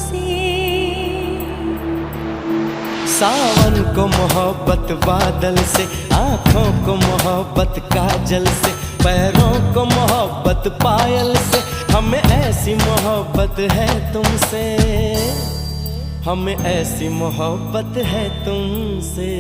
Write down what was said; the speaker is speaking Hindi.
से। सावन को मोहब्बत बादल से, आँखों को मोहब्बत काजल से, पैरों को मोहब्बत पायल से, हमें ऐसी मोहब्बत है तुमसे, हमें ऐसी मोहब्बत है तुमसे।